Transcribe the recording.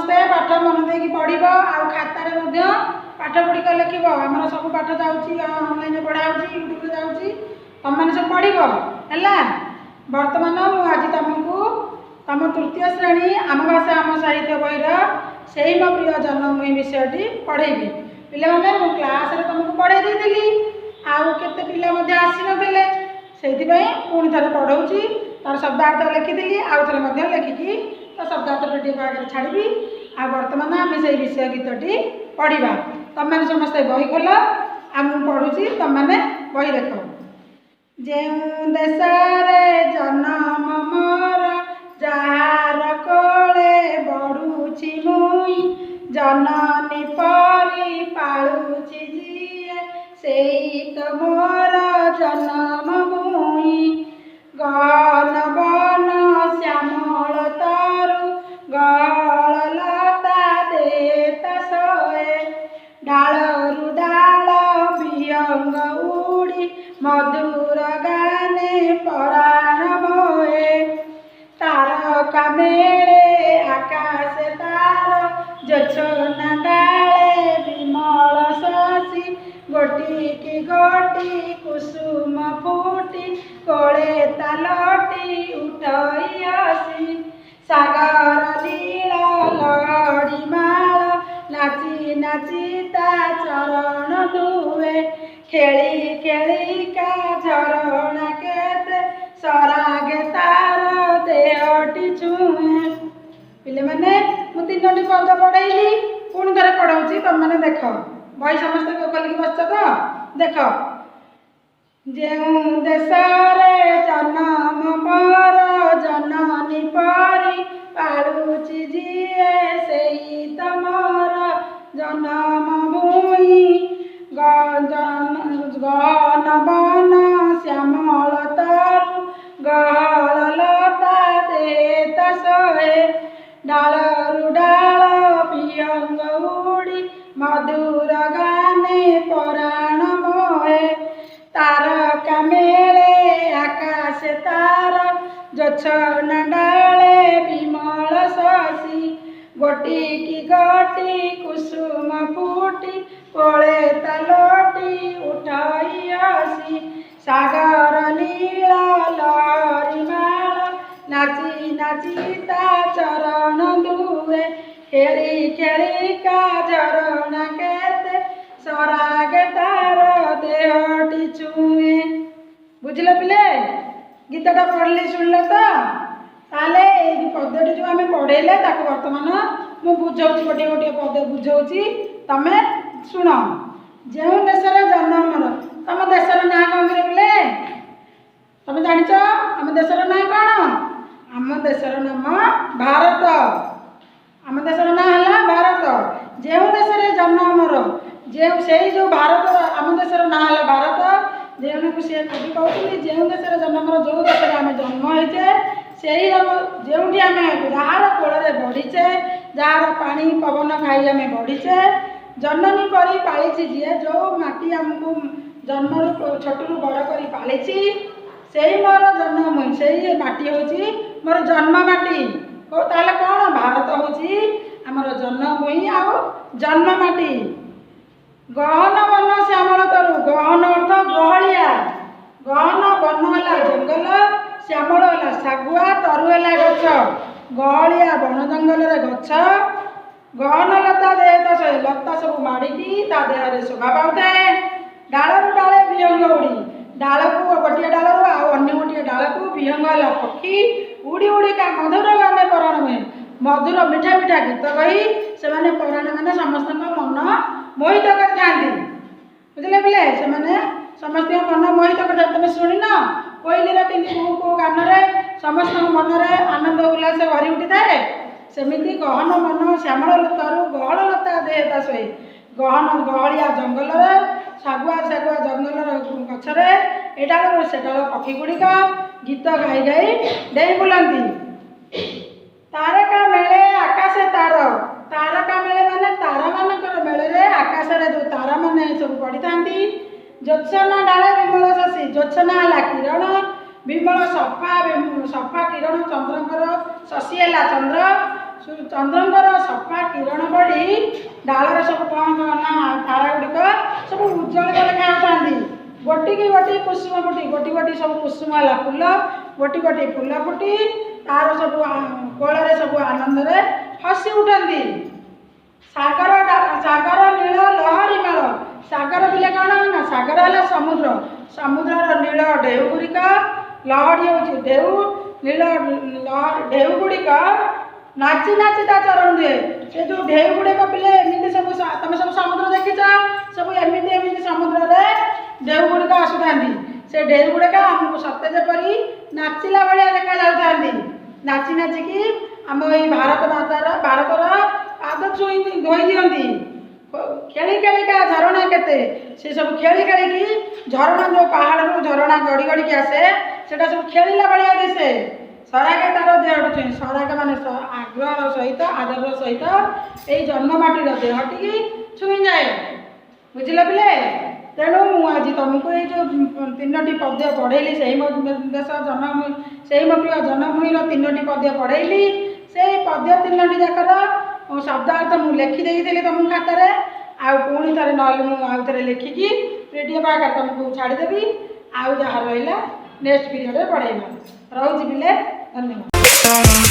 समस्ते पाठ मन देकी पढ़ब आ खातार पाठ गुड़िक लिखब आमर सब पाठ जाऊँगी ऑनलाइन पढ़ा यूट्यूब जाऊँगी तुम मैंने सब पढ़ब है। बर्तमान मुझे तुमको तुम तृतीय श्रेणी आम भाषा आम साहित्य बहीर से ही मो प्रिय जन्मभूमि विषयटी पढ़ेबी पे मैंने क्लास रे तुमको पढ़े दी आउ केते पिला आसी नथिले से पुणी थे पढ़ाऊँगी तार शब्दार्थ लिखी आउ थे लिखिकी तो शब्दार्थ पेटी आगे छाड़ी आ बर्तमान आम से विषय गीतटी पढ़ा तुम मैंने समस्ते बही खोल आ पढ़ुची तुम मैंने बही देख जे देश जन्म मोर जार कोले बढ़ुची मुई जननी परी पालुची जीए सेई तो मोर जन्म भूमि गन बन श्यामल तरु गल लता देता सोए डालरु डाल बियंग उड़ी मधुर गाने पराण मोए तारका मेले आकाश तार जोछना डाले विमल शशि गोटी की गोटी कुसुम फूटी कोले तालटी उठई आसी सागर लीला लहड़ी माल नाची नाची ता चरण धुए खेली खेली का झरणा केते सरागे तार देहटी छुए पिले मैंने मु तीनोटी पद पढ़ेली पुणी थे पढ़ाऊँगी तुम मैंने देख बही समस्त खोलिकी बस तो देख जो देश जन्म मोर जननी परी पालुची जीए से तमर जन्म भूमि गन बन श्यामल तरु गहल लता देता सोए डालरु डाल बियंग उड़ी मधुर गाने पराण मोहे तारका मेले आकाश तार जोछना डाले विमल शशि गोटी की गोटी कुसुम फूटी कोले तालटी उठाई आसी सागर लीला लहरी माल नाची नाची ता चरण धुए खेली खेली का झरणा केते सरागे तार देहटी छुए बुझल पिले गीतटा पढ़ली शुणल तो ताले पदटी जो आम पढ़ेले बर्तमान मु बुझाऊँ गोटे गोटे पद बुझाऊँ तमें शुण जो देश जन्म मोर तुम देशर ना कौन करे पिले तुम जाच आम देशर ना कौन आम देशर नाम भारत आम देशर ना है भारत जो देश जन्म मोर जो भारत आम देशर ना है भारत जो सी कवि कहते जो देश जन्म मोर जो देश आम जन्म होचे से जो आम जार कोल बढ़ीचे जार पानी पवन खाई आम बढ़ीचे जननी परी पाली जी जो माटी आमको जन्म छोटू बड़ कर पाली से मोर जन्मभूमि से माटी हूँ मोर जन्म माटी ताले कौन भारत हूँ आमर जन्मभूमि आउ जन्म माटी गहन वन श्यामल तरु गहन अर्थ गहलिया गहन वन है जंगल श्यामल है शागुआ तरु है गछ गहलिया वन जंगल गछ गहन लता देह तो लता सब माड़िकी ता देह शोभा पाए डालू डाले विहंग उड़ी डाल को गोटे डाल अन्य गोटे डाल को विहंग है पक्षी उड़ी उड़ी का मधुर गाने पराण हुए मधुर मिठा मिठा गीत कही से पराण मैंने समस्त मन मोहित कर बुझे पिले से समस्त मन मोहित कर तुम शुणिन कोईलीर कौ कौ गान समस्त मन में आनंद उल्लास भरी उठी थाए सेमिति गहन मन श्यामल तरु गहल लता देहता शोए गहन गहलिया जंगल शागुआ शागुआ जंगल गचर एडाल से पक्षी गुड़िक गीत गाई गाई डेई बुलांती तारका मेले आकाश तार तारका मेले माने तारा मानकर मेले आकाश जो तारा माने सब पड़ी था जोत्सना डाले विमल शशि जोत्सना है किरण विमल सफा सफा किरण चंद्रकर शशि है चंद्र ଚନ୍ଦ୍ରଙ୍କର ସଫା କିରଣ ପଡ଼ି ଡାଳରେ ସବୁ କ'ଣ ନା ତାରା ଗୁଡ଼ିକ ସବୁ ଉଜ୍ଜଳିତ ଦେଖାଯାଉଥାନ୍ତି। ଗୋଟିକି ଗୋଟି କୁସୁମ ଫୁଟି ଗୋଟି ଗୋଟି ସବୁ କୁସୁମ ହେଲା ଫୁଲ, ଗୋଟି ଗୋଟି ଫୁଲ ଫୁଟି ତାର ସବୁ କୋଳରେ ସବୁ ଆନନ୍ଦରେ ହସି ଉଠନ୍ତି। ସାଗର ନୀଳ ଲହରୀ ମେଳ। ସାଗର ବିଲେ କ'ଣ ନା ସାଗର ହେଲା ସମୁଦ୍ର, ସମୁଦ୍ରର ନୀଳ ଢେଉ ଗୁଡ଼ିକ, ଲହଡ଼ି ହେଉଛି ଢେଉ, ନୀଳ ଢେଉ ଗୁଡ଼ିକ ନାଚି ନାଚି ତା ଚରଣ ଦିଏ। ସେ ଯେଉଁ ଢେଉ ଗୁଡ଼ିକ ପିଲେ ଏମିତି ସବୁ ତମେ ସବୁ ସମୁଦ୍ର ଦେଖିଛ, ସବୁ ଏମିତି ଏମିତି ସମୁଦ୍ରରେ ଢେଉ ଗୁଡ଼ିକ ଆସୁଥାନ୍ତି। ସେ ଢେଉ ଗୁଡ଼ିକ ଆମକୁ ସତେ ଯେପରି ନାଚିଲା ଭଳିଆ ଦେଖାଯାଉଥାନ୍ତି। ନାଚି ନାଚିକି ଆମ ଏଇ ଭାରତର ପାଦ ଧୋଇ ଦିଅନ୍ତି। ଖେଳି ଖେଳିକା ଝରଣା କେତେ, ସେ ସବୁ ଖେଳି ଖେଳିକି ଝରଣା ଯେଉଁ ପାହାଡ଼ରୁ ଝରଣା ଗଡ଼ି ଗଡ଼ିକି ଆସେ ସେଟା ସବୁ ଖେଳିଲା ଭଳିଆ ଦିଶେ। ସରାଗ ତାର ଦେହଠୁ ଛୁଇଁ, ସରାଗ ମାନେ ଆଗ୍ରହର ସହିତ ଆଦରର ସହିତ ଏଇ ଜନ୍ମମାଟିର ଦେହଟିକି ଛୁଇଁଯାଏ। ବୁଝିଲ ପିଲେ? ତେଣୁ ମୁଁ ଆଜି ତୁମକୁ ଏଇ ଯେଉଁ 3ଟି ପଦ୍ୟ ପଢ଼େଇଲି, ସେହି ମୋ ଦେଶ ଜନ୍ମଭୂମି, ସେହି ମୋ ପ୍ରିୟ ଜନ୍ମଭୂମିର 3ଟି ପଦ୍ୟ ପଢ଼େଇଲି। ସେଇ ପଦ୍ୟ 3ଟି ଯାକର ଶବ୍ଦାର୍ଥ ମୁଁ ଲେଖି ଦେଇଥିଲି ତୁମକୁ ଖାତାରେ। ଆଉ ପୁଣି ଥରେ ନହେଲେ ମୁଁ ଆଉ ଥରେ ଲେଖିକି ରେଡ଼ିଓ ପାଖରେ ତୁମକୁ ଛାଡ଼ିଦେବି। ଆଉ ଯାହା ରହିଲା ନେକ୍ସଟ ପିରିୟଡ଼ରେ ପଢ଼େଇବା। ରହୁଛି ପିଲେ, ଧନ୍ୟବାଦ।